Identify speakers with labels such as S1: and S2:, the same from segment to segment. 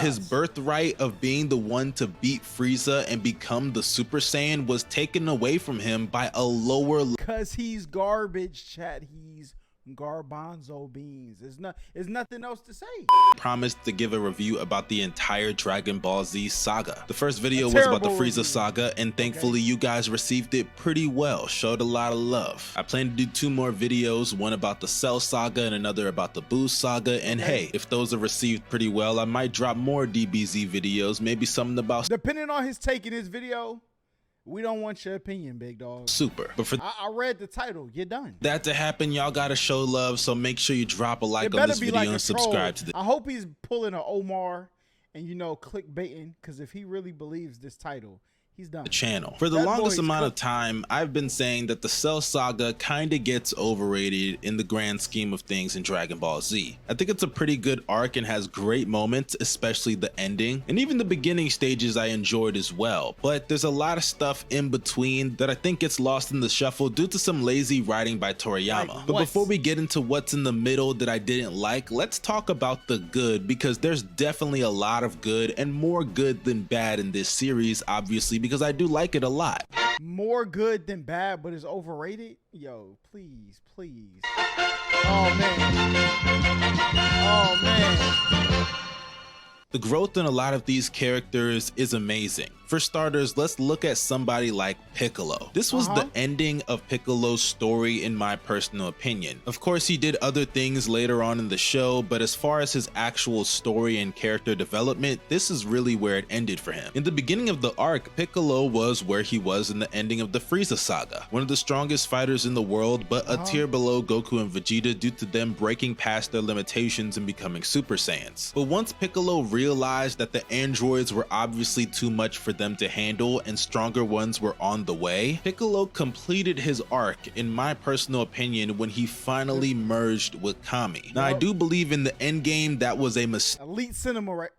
S1: His birthright of being the one to beat Frieza and become the Super Saiyan was taken away from him by a lower
S2: Cause he's garbage, chat. He's garbanzo beans. There's nothing else to say.
S1: Promised to give a review about the entire Dragon Ball Z saga. The first video was about the Frieza saga, and thankfully you guys received it pretty well, showed a lot of love. I plan to do 2 more videos, one about the Cell Saga and another about the Buu saga, and hey, if those are received pretty well, I might drop more DBZ videos, maybe something about
S2: depending on his take in this video. We don't want your opinion, big dog.
S1: Super. But for
S2: I read the title. You're done.
S1: That to happen, y'all gotta show love, so make sure you drop a like on this video and subscribe to the
S2: I hope he's pulling an Omar and, you know, clickbaiting, because if he really believes this title, he's done.
S1: Channel. For the longest amount of time, I've been saying that the Cell Saga kinda gets overrated in the grand scheme of things in Dragon Ball Z. I think it's a pretty good arc and has great moments, especially the ending, and even the beginning stages I enjoyed as well, but there's a lot of stuff in between that I think gets lost in the shuffle due to some lazy writing by Toriyama. But before we get into what's in the middle that I didn't like, let's talk about the good, because there's definitely a lot of good, and more good than bad in this series, obviously, because I do like it a lot.
S2: More good than bad, but it's overrated? Yo, please, please. Oh, man. Oh, man.
S1: The growth in a lot of these characters is amazing. For starters, let's look at somebody like Piccolo. This was the ending of Piccolo's story in my personal opinion. Of course, he did other things later on in the show, but as far as his actual story and character development, this is really where it ended for him. In the beginning of the arc, Piccolo was where he was in the ending of the Frieza saga. One of the strongest fighters in the world, but a tier below Goku and Vegeta due to them breaking past their limitations and becoming Super Saiyans. But once Piccolo realized that the androids were obviously too much for them to handle and stronger ones were on the way, Piccolo completed his arc, in my personal opinion, when he finally merged with Kami. Now, I do believe in the end game that was a mistake.
S2: Elite cinema, right?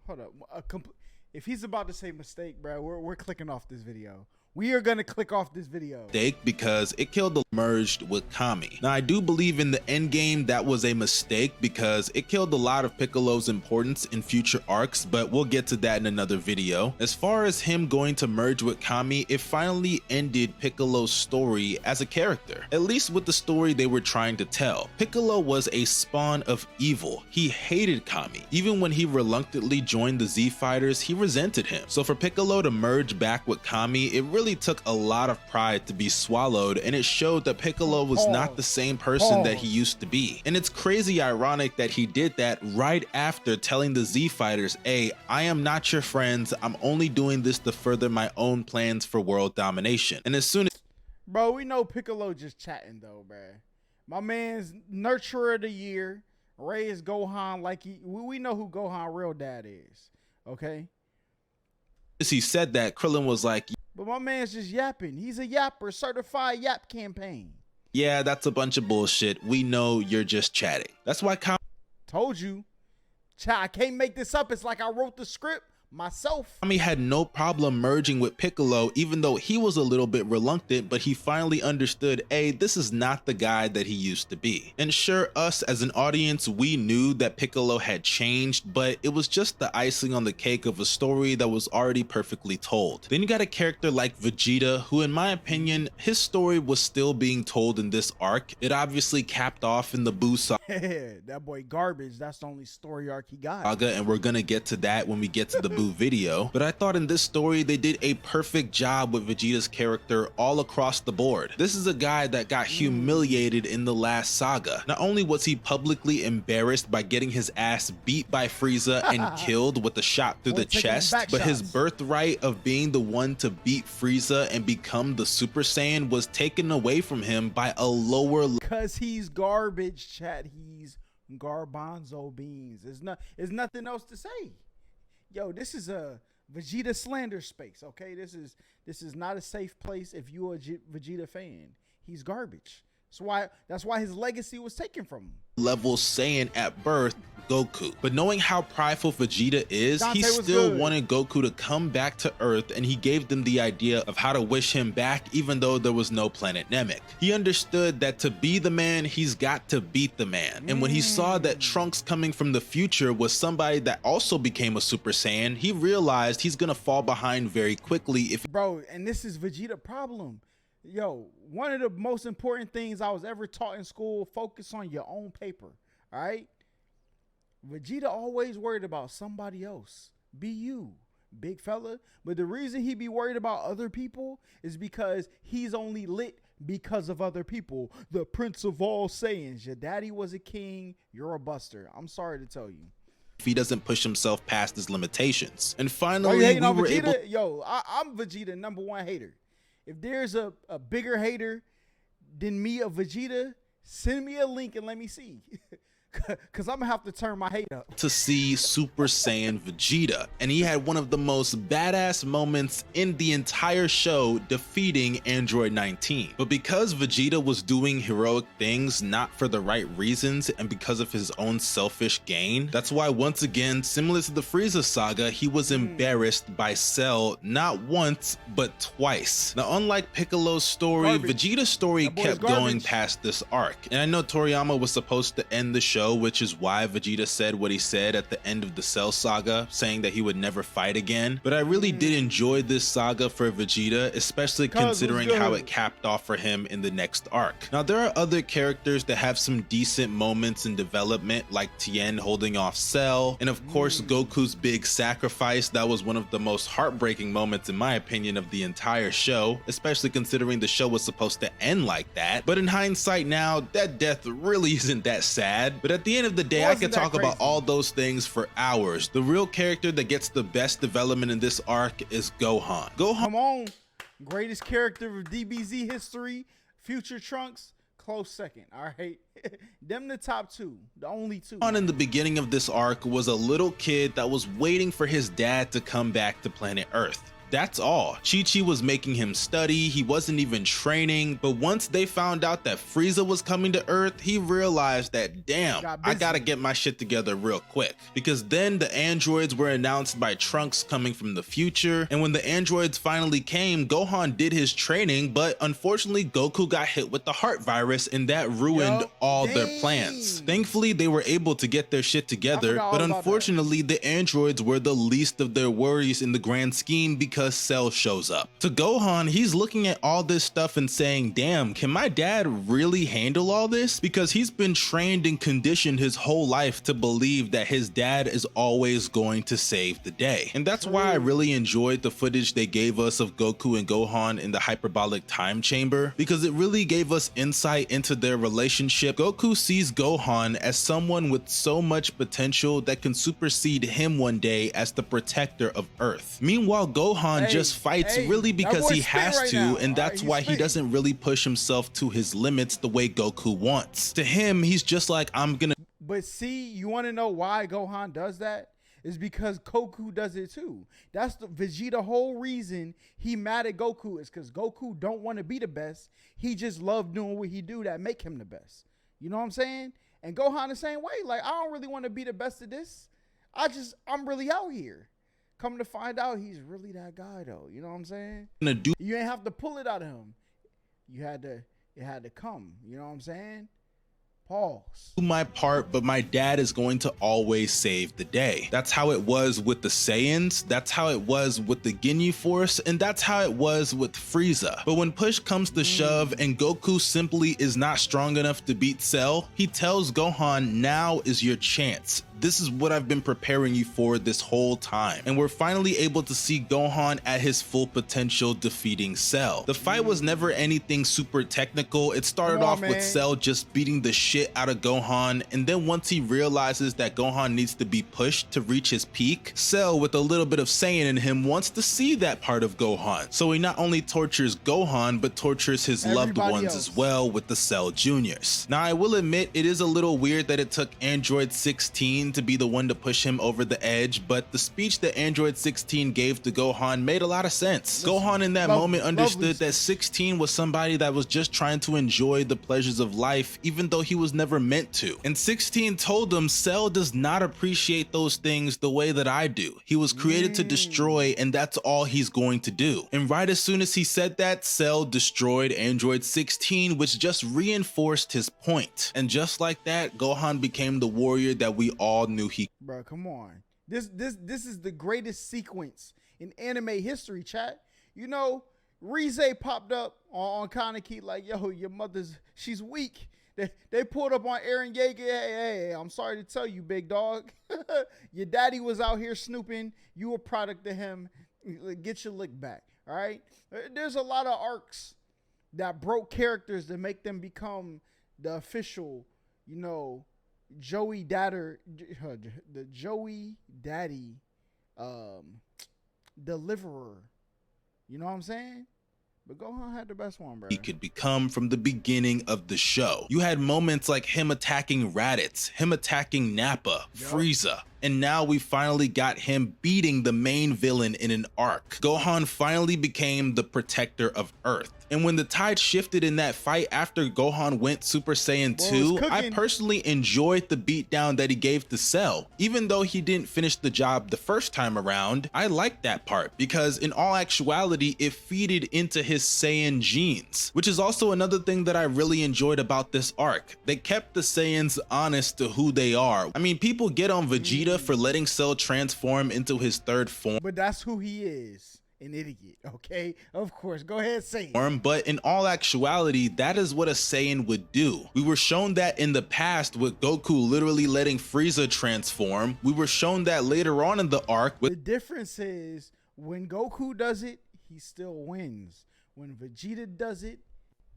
S2: Hold up. If he's about to say mistake, bro, we're clicking off this video. We are gonna click off this video.
S1: Because it killed the merged with Kami. Now, I do believe in the end game that was a mistake because it killed a lot of Piccolo's importance in future arcs, but we'll get to that in another video. As far as him going to merge with Kami, it finally ended Piccolo's story as a character, at least with the story they were trying to tell. Piccolo was a spawn of evil. He hated Kami. Even when he reluctantly joined the Z Fighters, he resented him. So for Piccolo to merge back with Kami, it really took a lot of pride to be swallowed, and it showed that Piccolo was not the same person that he used to be. And it's crazy ironic that he did that right after telling the Z Fighters, hey, I am not your friends, I'm only doing this to further my own plans for world domination. And as soon as
S2: bro, we know Piccolo just chatting though, bro. My man's nurturer of the year, raised Gohan like we know who Gohan real dad is, okay?
S1: As he said that, Krillin was like,
S2: but my man's just yapping. He's a yapper, certified yap campaign.
S1: yeah, that's a bunch of bullshit. We know you're just chatting. That's why
S2: told you. Chat, I can't make this up. It's like I wrote the script myself.
S1: Kami had no problem merging with Piccolo, even though he was a little bit reluctant, but he finally understood, hey, this is not the guy that he used to be. And sure, us as an audience, we knew that Piccolo had changed, but it was just the icing on the cake of a story that was already perfectly told. Then you got a character like Vegeta, who in my opinion, his story was still being told in this arc. It obviously capped off in the Buu saga.
S2: That boy garbage. That's the only story arc he got.
S1: And we're gonna get to that when we get to the Buu video, but I thought in this story they did a perfect job with Vegeta's character all across the board. This is a guy that got humiliated in the last saga. Not only was he publicly embarrassed by getting his ass beat by Frieza and killed with a shot through the chest, but his birthright of being the one to beat Frieza and become the Super Saiyan was taken away from him by a lower
S2: cause he's garbage, chat. He's garbanzo beans. There's nothing else to say. Yo, this is a Vegeta slander space, okay? This is not a safe place if you're a Vegeta fan. He's garbage. That's why his legacy was taken from him.
S1: level Saiyan at birth, Goku. But knowing how prideful Vegeta is,
S2: Dante,
S1: he
S2: what's
S1: still
S2: good?
S1: wanted Goku to come back to Earth, and he gave them the idea of how to wish him back even though there was no planet Namek. He understood that to be the man, he's got to beat the man. And when he saw that Trunks coming from the future was somebody that also became a Super Saiyan, he realized he's gonna fall behind very quickly if—
S2: Bro, and this is Vegeta problem. Yo, one of the most important things I was ever taught in school, focus on your own paper, all right? Vegeta always worried about somebody else. Be you, big fella. But the reason he be worried about other people is because he's only lit because of other people. The Prince of all Saiyans. Your daddy was a king. You're a buster. I'm sorry to tell you.
S1: if he doesn't push himself past his limitations. And
S2: Are
S1: finally,
S2: you
S1: we
S2: hating on
S1: were
S2: Vegeta?
S1: able—
S2: Yo, I'm Vegeta #1 hater. If there's a bigger hater than me of Vegeta, send me a link and let me see. Cause I'm gonna have to turn my hate up
S1: to see Super Saiyan Vegeta, and he had one of the most badass moments in the entire show, defeating Android 19. But because Vegeta was doing heroic things not for the right reasons and because of his own selfish gain, that's why once again, similar to the Frieza saga, he was embarrassed by Cell not once but twice. Now, unlike Piccolo's story, Vegeta's story kept going past this arc, and I know Toriyama was supposed to end the show, which is why Vegeta said what he said at the end of the Cell saga, saying that he would never fight again. But I really did enjoy this saga for Vegeta, especially considering how it capped off for him in the next arc. Now, there are other characters that have some decent moments in development, like Tien holding off Cell, and of course Goku's big sacrifice. That was one of the most heartbreaking moments, in my opinion, of the entire show, especially considering the show was supposed to end like that. But in hindsight now, that death really isn't that sad. But at the end of the day, I could talk about all those things for hours. The real character that gets the best development in this arc is Gohan.
S2: Come on, greatest character of DBZ history, future Trunks, close second. All right, them the top two, the only two.
S1: Gohan in the beginning of this arc was a little kid that was waiting for his dad to come back to planet Earth. That's all. Chi-Chi was making him study, he wasn't even training, but once they found out that Frieza was coming to Earth, he realized that, damn, I gotta get my shit together real quick. Because then the androids were announced by Trunks coming from the future, and when the androids finally came, Gohan did his training, but unfortunately Goku got hit with the heart virus, and that ruined all their plans. Thankfully, they were able to get their shit together, but unfortunately the androids were the least of their worries in the grand scheme because Cell shows up. To Gohan, he's looking at all this stuff and saying, damn, can my dad really handle all this? Because he's been trained and conditioned his whole life to believe that his dad is always going to save the day. And that's why I really enjoyed the footage they gave us of Goku and Gohan in the hyperbolic time chamber, because it really gave us insight into their relationship. Goku sees Gohan as someone with so much potential that can supersede him one day as the protector of Earth. Meanwhile, Gohan just fights really because he has to, and that's why he doesn't really push himself to his limits the way Goku wants. To him, he's just like, I'm gonna—
S2: But see, you want to know why Gohan does that? Is because Goku does it too. That's the Vegeta whole reason he mad at Goku, is because Goku don't want to be the best. He just love doing what he do that make him the best. You know what I'm saying? And Gohan the same way. Like, I don't really want to be the best at this. I'm really out here. Come to find out, he's really that guy though. You know what I'm saying? You ain't have to pull it out of him. It had to come. You know what I'm saying? Pause.
S1: Do my part, but my dad is going to always save the day. That's how it was with the Saiyans, that's how it was with the Ginyu Force, and that's how it was with Frieza. But when push comes to shove and Goku simply is not strong enough to beat Cell, he tells Gohan, now is your chance. This is what I've been preparing you for this whole time. And we're finally able to see Gohan at his full potential defeating Cell. The fight was never anything super technical. It started off with Cell just beating the shit out of Gohan, and then once he realizes that Gohan needs to be pushed to reach his peak, Cell, with a little bit of Saiyan in him, wants to see that part of Gohan. So he not only tortures Gohan, but tortures his loved ones as well with the Cell Juniors. Now, I will admit, it is a little weird that it took Android 16 to be the one to push him over the edge, but the speech that Android 16 gave to Gohan made a lot of sense. Gohan in that moment understood that 16 was somebody that was just trying to enjoy the pleasures of life, even though he was never meant to. And 16 told him, Cell does not appreciate those things the way that I do. He was created to destroy, and that's all he's going to do. And right as soon as he said that, Cell destroyed Android 16, which just reinforced his point. And just like that, Gohan became the warrior that we all knew he.
S2: Bro, come on. This is the greatest sequence in anime history, chat. You know, Rize popped up on Kaneki like, yo, your mother's, she's weak. They pulled up on Eren Yeager. Hey, I'm sorry to tell you, big dog. Your daddy was out here snooping. You a product of him. Get your lick back, all right? There's a lot of arcs that broke characters to make them become the official, you know, Joey Dadder, the Joey Daddy deliverer. You know what I'm saying? But Gohan had the best one, bro.
S1: He could become from the beginning of the show. You had moments like him attacking Raditz, him attacking Nappa, Frieza, and now we finally got him beating the main villain in an arc. Gohan finally became the protector of Earth. And when the tide shifted in that fight after Gohan went Super Saiyan 2, I personally enjoyed the beatdown that he gave to Cell. Even though he didn't finish the job the first time around, I liked that part because in all actuality, it feeded into his Saiyan genes, which is also another thing that I really enjoyed about this arc. They kept the Saiyans honest to who they are. I mean, people get on Vegeta for letting Cell transform into his third form.
S2: But that's who he is. An idiot, okay? Of course, go ahead, say it.
S1: But in all actuality, that is what a Saiyan would do. We were shown that in the past with Goku literally letting Frieza transform. We were shown that later on in the arc.
S2: The difference is when Goku does it, he still wins. When Vegeta does it,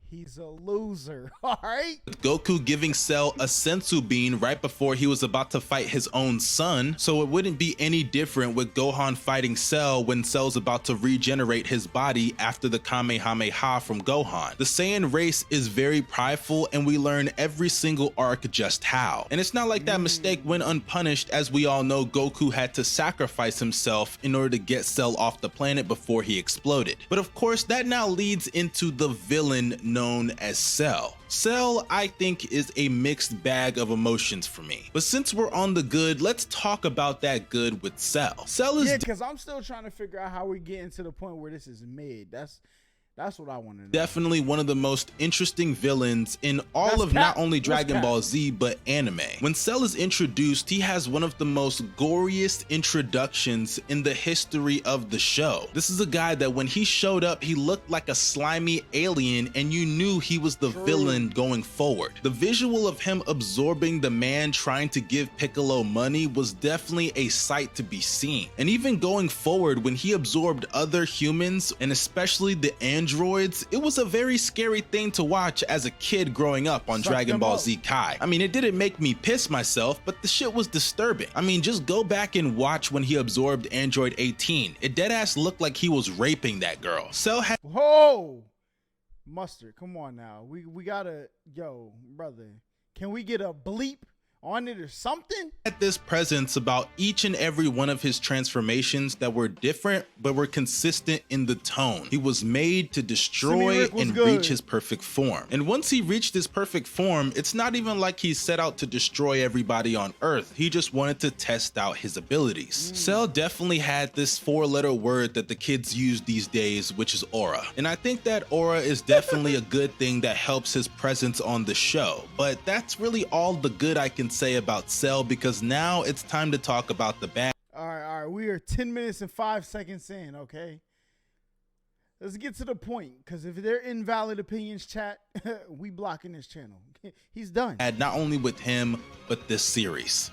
S2: he's a loser, all right?
S1: Goku giving Cell a sensu bean right before he was about to fight his own son, so it wouldn't be any different with Gohan fighting Cell when Cell's about to regenerate his body after the Kamehameha from Gohan. The Saiyan race is very prideful, and we learn every single arc just how. And it's not like that mistake went unpunished, as we all know Goku had to sacrifice himself in order to get Cell off the planet before he exploded. But of course, that now leads into the villain known as Cell. Cell, I think, is a mixed bag of emotions for me. But since we're on the good, let's talk about that good with Cell. Cell is
S2: because I'm still trying to figure out how we're getting to the point where this is mid. That's what I want to know.
S1: Definitely one of the most interesting villains in all of not only Dragon Ball Z, but anime. When Cell is introduced, he has one of the most goriest introductions in the history of the show. This is a guy that when he showed up, he looked like a slimy alien, and you knew he was the villain going forward. The visual of him absorbing the man trying to give Piccolo money was definitely a sight to be seen. And even going forward, when he absorbed other humans, and especially the androids, it was a very scary thing to watch as a kid growing up on Dragon Ball Z Kai. I mean, it didn't make me piss myself, but the shit was disturbing. I mean, just go back and watch when he absorbed Android 18. It deadass looked like he was raping that girl. Cell had—
S2: Whoa! Mustard, come on now. We gotta, yo, brother, can we get a bleep on it or something?
S1: Had this presence about each and every one of his transformations that were different but were consistent in the tone. He was made to destroy and reach his perfect form. And once he reached his perfect form, it's not even like he set out to destroy everybody on Earth. He just wanted to test out his abilities. Cell definitely had this 4-letter word that the kids use these days, which is aura. And I think that aura is definitely a good thing that helps his presence on the show. But that's really all the good I can say about Cell, because now it's time to talk about the bad.
S2: All right, we are 10 minutes and 5 seconds in, okay? Let's get to the point, because if they're invalid opinions, chat, we blocking this channel. He's done.
S1: Not only with him, but this series.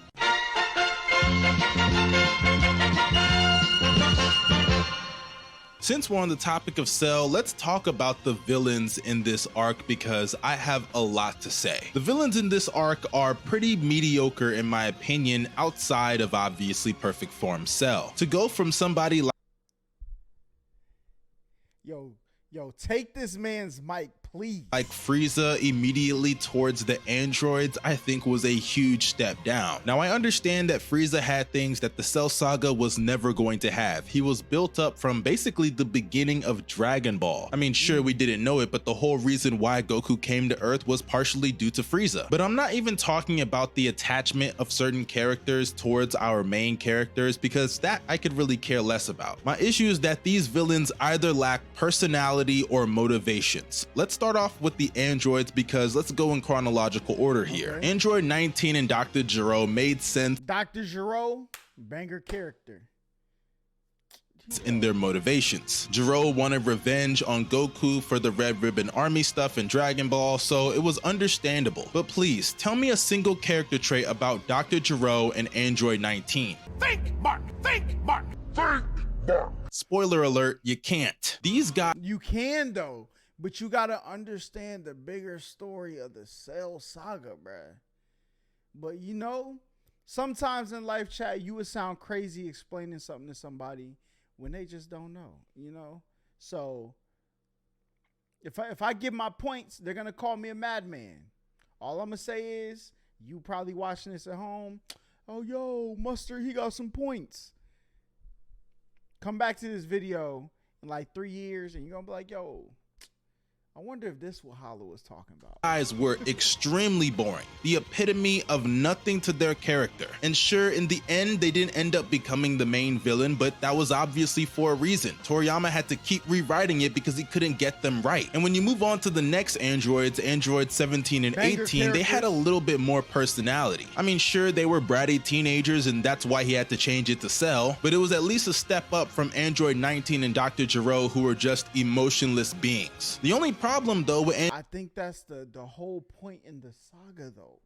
S1: Since we're on the topic of Cell, let's talk about the villains in this arc, because I have a lot to say. The villains in this arc are pretty mediocre in my opinion, outside of obviously perfect form Cell. To go from somebody like—
S2: Yo, Yo, take this man's mic, please.
S1: Like Frieza immediately towards the androids, I think was a huge step down. Now I understand that Frieza had things that the Cell Saga was never going to have. He was built up from basically the beginning of Dragon Ball. I mean, sure, we didn't know it, but the whole reason why Goku came to Earth was partially due to Frieza. But I'm not even talking about the attachment of certain characters towards our main characters, because that I could really care less about. My issue is that these villains either lack personality or motivations. Let's start off with the androids, because let's go in chronological order here.
S2: Okay.
S1: Android 19 and Dr. Gero made sense.
S2: Dr. Gero, banger character.
S1: In their motivations. Gero wanted revenge on Goku for the Red Ribbon Army stuff in Dragon Ball, so it was understandable. But please, tell me a single character trait about Dr. Gero and Android 19.
S3: Think, Mark! Think, Mark! Think, Mark!
S1: Spoiler alert, you can't. These guys
S2: You can though, but you gotta understand the bigger story of the Cell Saga, bruh. But you know, sometimes in life chat, you would sound crazy explaining something to somebody when they just don't know, you know? So if I give my points, they're gonna call me a madman. All I'm gonna say is, you probably watching this at home, oh yo, Mustard, he got some points. Come back to this video in like 3 years and you're gonna be like, yo, I wonder if this is what Holla was talking about.
S1: Guys were extremely boring, the epitome of nothing to their character. And sure, in the end, they didn't end up becoming the main villain, but that was obviously for a reason. Toriyama had to keep rewriting it because he couldn't get them right. And when you move on to the next androids, Android 17 and
S2: Banger
S1: 18, they had a little bit more personality. I mean, sure, they were bratty teenagers and that's why he had to change it to Cell, but it was at least a step up from Android 19 and Dr. Gero, who were just emotionless beings. The only problem though with
S2: I think that's the whole point in the saga though.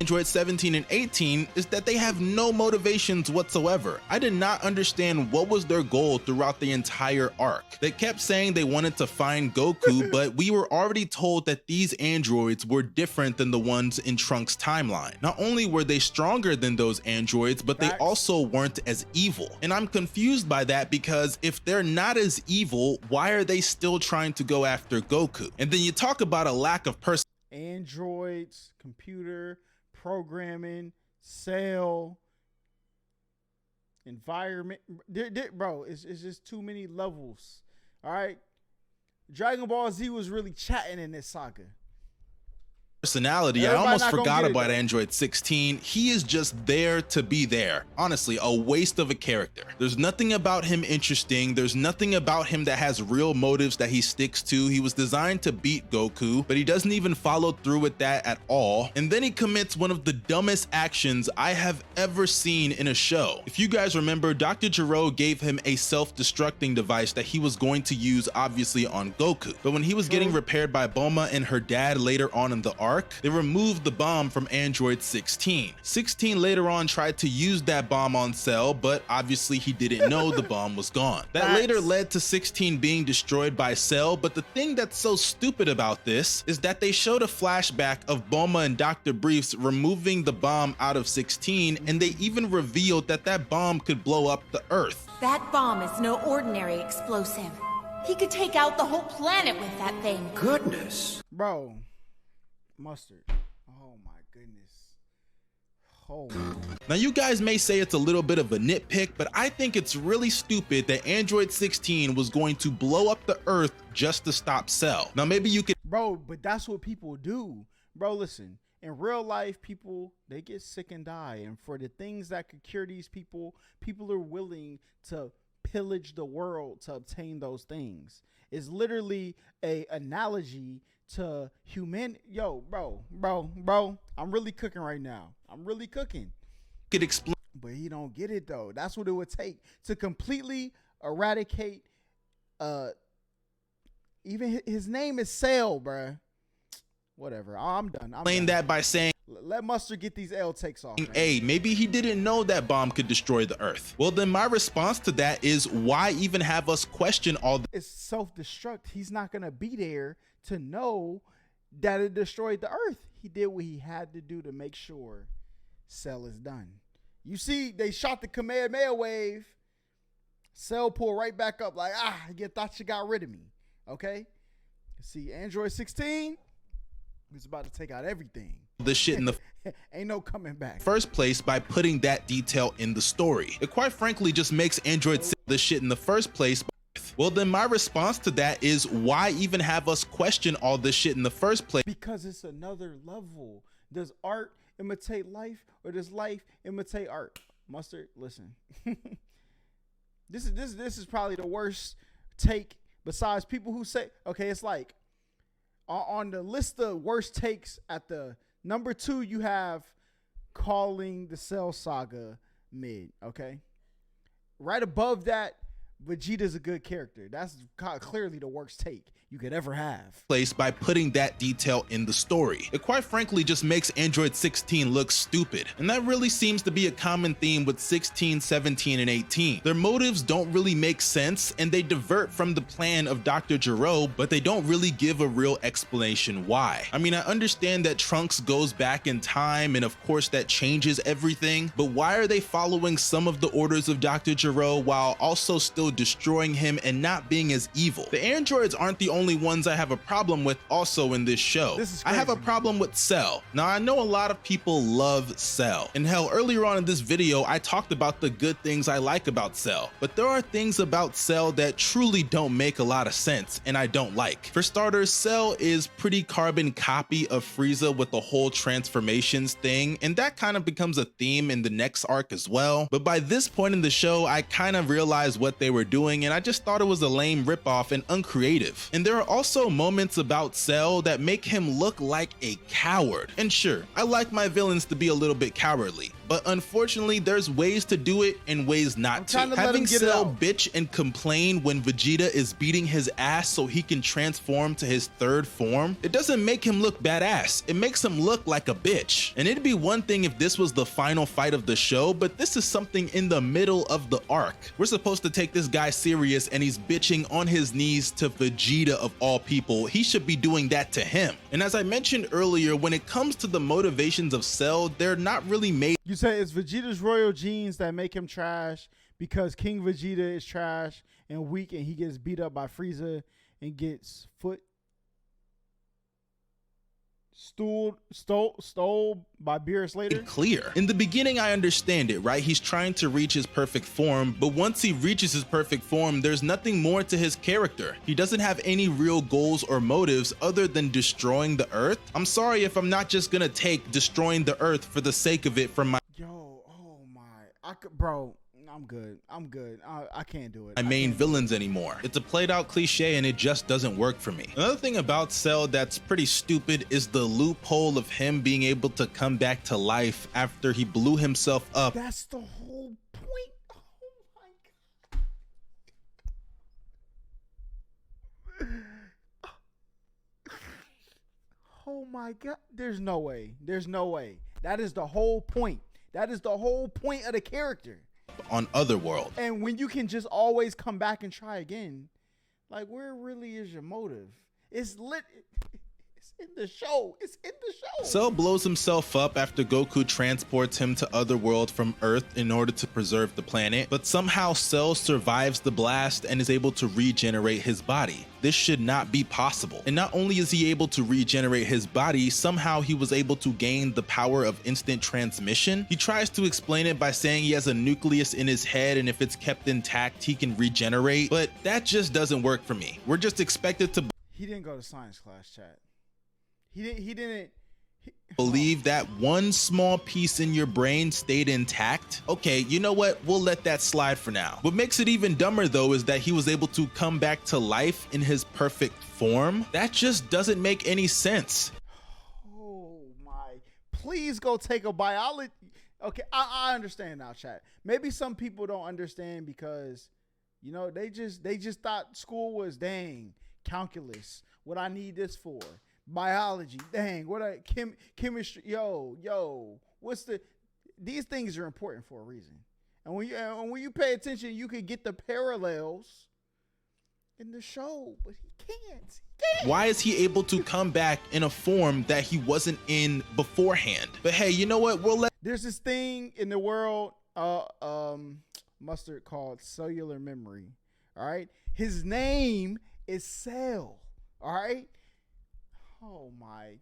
S1: Android 17 and 18 is that they have no motivations whatsoever. I did not understand what was their goal throughout the entire arc. They kept saying they wanted to find Goku, but we were already told that these androids were different than the ones in Trunks' timeline. Not only were they stronger than those androids, but they also weren't as evil. And I'm confused by that, because if they're not as evil, why are they still trying to go after Goku? And then you talk about a lack of
S2: Androids, computer, programming, cell, environment, bro, it's just too many levels. All right, Dragon Ball Z was really chatting in this saga.
S1: Personality. I almost forgot about Android 16. He is just there to be there. Honestly, a waste of a character. There's nothing about him interesting. There's nothing about him that has real motives that he sticks to. He was designed to beat Goku, but he doesn't even follow through with that at all. And then he commits one of the dumbest actions I have ever seen in a show. If you guys remember, Dr. Gero gave him a self-destructing device that he was going to use obviously on Goku. But when he was getting repaired by Bulma and her dad later on in the arc, they removed the bomb from Android 16. 16 later on tried to use that bomb on Cell, but obviously he didn't know the bomb was gone. That later led to 16 being destroyed by Cell, but the thing that's so stupid about this is that they showed a flashback of Bulma and Dr. Briefs removing the bomb out of 16, and they even revealed that that bomb could blow up the Earth.
S4: That bomb is no ordinary explosive. He could take out the whole planet with that thing.
S3: Goodness.
S2: Bro. Mustard. Oh my goodness. Oh my.
S1: Now you guys may say it's a little bit of a nitpick, but I think it's really stupid that Android 16 was going to blow up the Earth just to stop Cell. Now maybe you could—
S2: Bro, but that's what people do. Bro, listen. In real life, people, they get sick and die. And for the things that could cure these people, people are willing to pillage the world to obtain those things. It's literally a analogy to human. Yo, bro, I'm really cooking right now. I'm really cooking.
S1: could explain.
S2: But he don't get it though. That's what it would take to completely eradicate. Even his name is Cell, bruh. Whatever. I'm done.
S1: Explain that by saying,
S2: let Mustard get these L takes off.
S1: hey, maybe he didn't know that bomb could destroy the Earth. Well, then my response to that is, why even have us question all this?
S2: It's self-destruct. He's not going to be there to know that it destroyed the Earth. He did what he had to do to make sure Cell is done. You see, they shot the Kamehameha wave. Cell pulled right back up like, you thought you got rid of me. Okay. See, Android 16 is about to take out everything.
S1: This shit in the
S2: ain't no coming back.
S1: first place by putting that detail in the story. It quite frankly just makes Android 6 this shit in the first place. Well, then my response to that is, why even have us question all this shit in the first place?
S2: Because it's another level. Does art imitate life, or does life imitate art? Mustard, listen. This is probably the worst take, besides people who say, okay, it's like on the list of worst takes, at the number 2 you have calling the Cell Saga mid. Okay, right above that, Vegeta's a good character. That's clearly the worst take you could ever have.
S1: Place by putting that detail in the story. It quite frankly just makes Android 16 look stupid. And that really seems to be a common theme with 16, 17, and 18. Their motives don't really make sense, and they divert from the plan of Dr. Gero, but they don't really give a real explanation why. I mean, I understand that Trunks goes back in time, and of course that changes everything, but why are they following some of the orders of Dr. Gero while also still destroying him and not being as evil? The androids aren't the only ones I have a problem with also in this show. I have a problem with Cell. Now, I know a lot of people love Cell, and hell, earlier on in this video I talked about the good things I like about Cell, but there are things about Cell that truly don't make a lot of sense and I don't like. For starters, Cell is pretty carbon copy of Frieza with the whole transformations thing, and that kind of becomes a theme in the next arc as well. But by this point in the show, I kind of realized what they were doing, and I just thought it was a lame ripoff and uncreative. And there are also moments about Cell that make him look like a coward. And sure, I like my villains to be a little bit cowardly, but unfortunately there's ways to do it and ways not to. Having Cell bitch and complain when Vegeta is beating his ass so he can transform to his third form, it doesn't make him look badass, it makes him look like a bitch. And it'd be one thing if this was the final fight of the show, but this is something in the middle of the arc. We're supposed to take this guy serious and he's bitching on his knees to Vegeta of all people. He should be doing that to him. And as I mentioned earlier, when it comes to the motivations of Cell, they're not really made.
S2: You say it's Vegeta's royal genes that make him trash, because King Vegeta is trash and weak, and he gets beat up by Frieza and gets stole by Beerus later.
S1: Clear. In the beginning, I understand it, right? He's trying to reach his perfect form, but once he reaches his perfect form, there's nothing more to his character. He doesn't have any real goals or motives other than destroying the Earth. I'm sorry if I'm not just gonna take destroying the Earth for the sake of it from my
S2: bro, I'm good. I can't do it.
S1: My main villains anymore. It's a played out cliche and it just doesn't work for me. Another thing about Cell that's pretty stupid is the loophole of him being able to come back to life after he blew himself up.
S2: That's the whole point. Oh my god. There's no way. That is the whole point. That is the whole point of the character.
S1: On Otherworld.
S2: And when you can just always come back and try again, like, where really is your motive? It's lit. It's in the show.
S1: Cell blows himself up after Goku transports him to Otherworld from Earth in order to preserve the planet, but somehow Cell survives the blast and is able to regenerate his body. This should not be possible. And not only is he able to regenerate his body, somehow he was able to gain the power of instant transmission. He tries to explain it by saying he has a nucleus in his head and if it's kept intact, he can regenerate, but that just doesn't work for me. We're just expected to
S2: He didn't go to science class, chat. He didn't
S1: believe that one small piece in your brain stayed intact. Okay, you know what? We'll let that slide for now. What makes it even dumber though is that he was able to come back to life in his perfect form. That just doesn't make any sense.
S2: Oh my. Please go take a biology. Okay, I understand now, chat. Maybe some people don't understand because, you know, they just thought school was, dang, calculus, what I need this for. Biology, dang, what a chemistry, what's these things are important for a reason. And when you pay attention, you can get the parallels in the show, but he can't.
S1: Why is he able to come back in a form that he wasn't in beforehand? But hey, you know what?
S2: There's this thing in the world, Mustard, called cellular memory. All right, his name is Cell. All right. Oh my.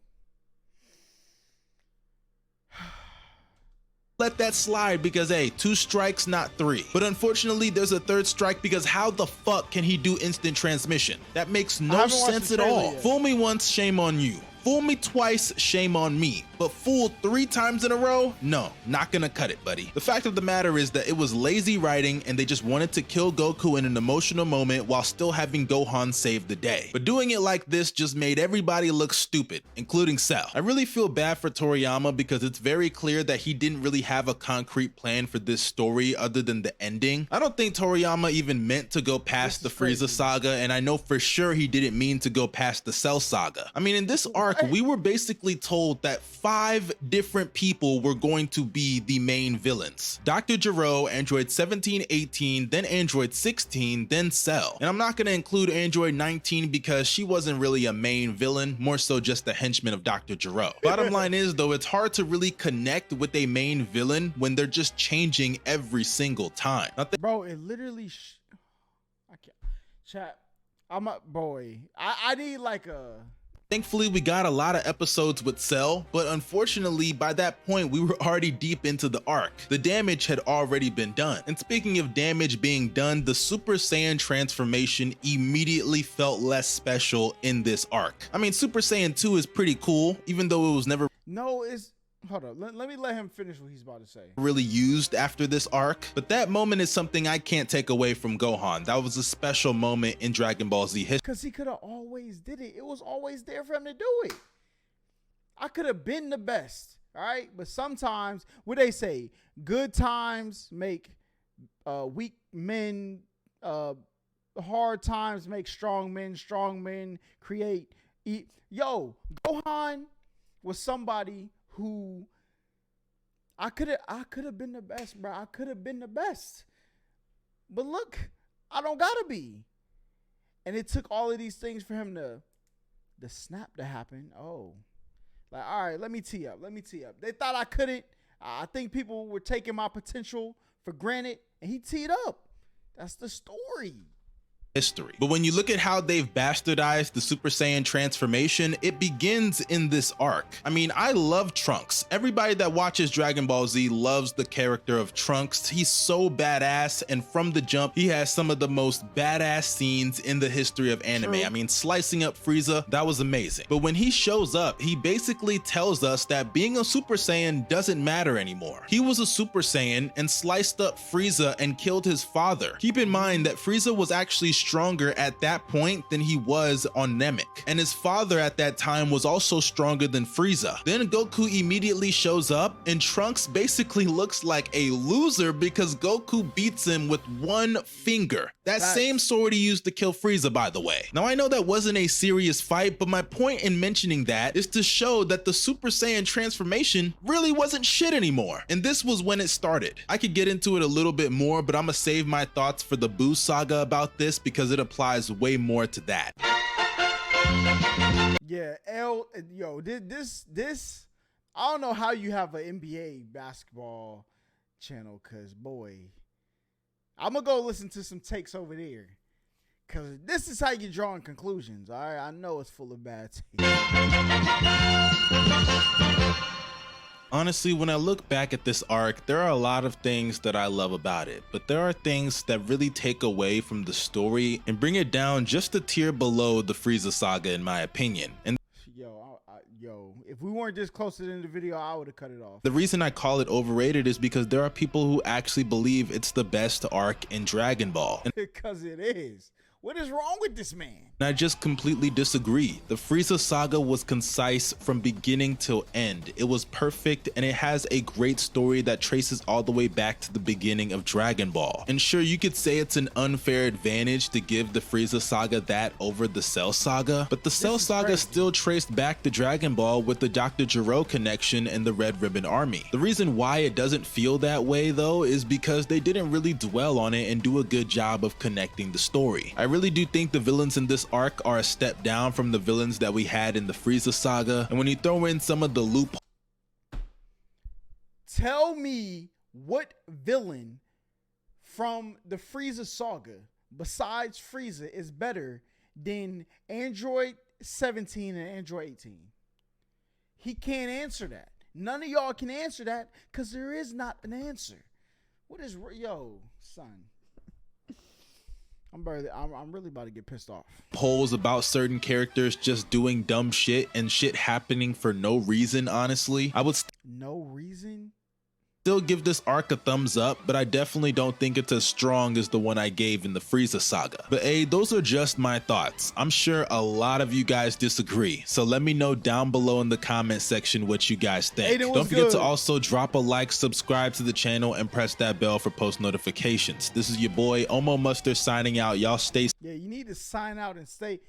S1: Let that slide because, hey, 2 strikes, not 3. But unfortunately, there's a 3rd strike because how the fuck can he do instant transmission? That makes no sense at all. Fool me once, shame on you. Fool me twice, shame on me. But fool 3 times in a row? No, not gonna cut it, buddy. The fact of the matter is that it was lazy writing and they just wanted to kill Goku in an emotional moment while still having Gohan save the day. But doing it like this just made everybody look stupid, including Cell. I really feel bad for Toriyama because it's very clear that he didn't really have a concrete plan for this story other than the ending. I don't think Toriyama even meant to go past the Frieza saga, and I know for sure he didn't mean to go past the Cell saga. I mean, in this arc, we were basically told that 5 different people were going to be the main villains. Dr. Gero, Android 17, 18, then Android 16, then Cell. And I'm not going to include Android 19 because she wasn't really a main villain, more so just a henchman of Dr. Gero. Bottom line is though, it's hard to really connect with a main villain when they're just changing every single time.
S2: Bro, it literally I can't chat. I'm a boy. I need like a
S1: Thankfully, we got a lot of episodes with Cell, but unfortunately, by that point, we were already deep into the arc. The damage had already been done. And speaking of damage being done, the Super Saiyan transformation immediately felt less special in this arc. I mean, Super Saiyan 2 is pretty cool, even though it was never
S2: hold up, let me let him finish what he's about to say.
S1: Really used after this arc, but that moment is something I can't take away from Gohan. That was a special moment in Dragon Ball Z history.
S2: Because he could have always did it. It was always there for him to do it. I could have been the best, all right? But sometimes, what they say, good times make weak men, hard times make strong men create. Yo, Gohan was somebody who I could have been the best, bro. I could have been the best. But look, I don't gotta be. And it took all of these things for him to the snap to happen. Oh. Like, all right, let me tee up. They thought I couldn't. I think people were taking my potential for granted, and he teed up. That's the story.
S1: History. But when you look at how they've bastardized the Super Saiyan transformation, it begins in this arc. I mean, I love Trunks. Everybody that watches Dragon Ball Z loves the character of Trunks. He's so badass, and from the jump, he has some of the most badass scenes in the history of anime. True. I mean, slicing up Frieza, that was amazing. But when he shows up, he basically tells us that being a Super Saiyan doesn't matter anymore. He was a Super Saiyan and sliced up Frieza and killed his father. Keep in mind that Frieza was actually stronger at that point than he was on Namek, and his father at that time was also stronger than Frieza. Then Goku immediately shows up and Trunks basically looks like a loser because Goku beats him with 1 finger. That same sword he used to kill Frieza, by the way. Now I know that wasn't a serious fight, but my point in mentioning that is to show that the Super Saiyan transformation really wasn't shit anymore. And this was when it started. I could get into it a little bit more, but I'm gonna save my thoughts for the Buu saga about this because it applies way more to that.
S2: Yeah, this I don't know how you have an NBA basketball channel, cause boy, I'm gonna go listen to some takes over there, cause this is how you drawing conclusions. All right, I know it's full of bad takes.
S1: Honestly, when I look back at this arc, there are a lot of things that I love about it, but there are things that really take away from the story and bring it down just a tier below the Frieza saga in my opinion. And
S2: if we weren't this close to the end of the video, I would have cut it off.
S1: The reason I call it overrated is because there are people who actually believe it's the best arc in Dragon Ball.
S2: Because it is. What is wrong with this man?
S1: And I just completely disagree. The Frieza saga was concise from beginning till end. It was perfect, and it has a great story that traces all the way back to the beginning of Dragon Ball. And sure, you could say it's an unfair advantage to give the Frieza saga that over the Cell saga, but the Cell saga still traced back to Dragon Ball with the Dr. Gero connection and the Red Ribbon Army. The reason why it doesn't feel that way though is because they didn't really dwell on it and do a good job of connecting the story. I really do think the villains in this arc are a step down from the villains that we had in the Frieza saga, and when you throw in some of the loopholes.
S2: Tell me what villain from the Frieza saga besides Frieza is better than Android 17 and Android 18? He can't answer that. None of y'all can answer that because there is not an answer. What is, yo, son? I'm really about to get pissed off.
S1: Polls about certain characters just doing dumb shit and shit happening for no reason, honestly, I would
S2: no reason?
S1: still give this arc a thumbs up, but I definitely don't think it's as strong as the one I gave in the Frieza saga. But hey, those are just my thoughts. I'm sure a lot of you guys disagree, so let me know down below in the comment section what you guys think. Don't forget to also drop a like, subscribe to the channel, and press that bell for post notifications. This is your boy Omo Mustard signing out. Y'all stay.
S2: Yeah, you need to sign out and stay.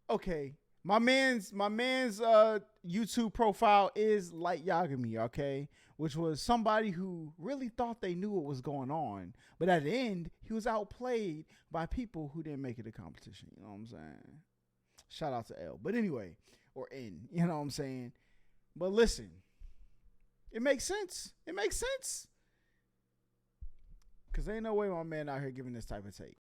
S2: Okay, my man's YouTube profile is Light Yagami, okay? Which was somebody who really thought they knew what was going on. But at the end, he was outplayed by people who didn't make it a competition. You know what I'm saying? Shout out to L. But anyway, or N, you know what I'm saying? But listen, it makes sense. It makes sense. Because ain't no way my man out here giving this type of take.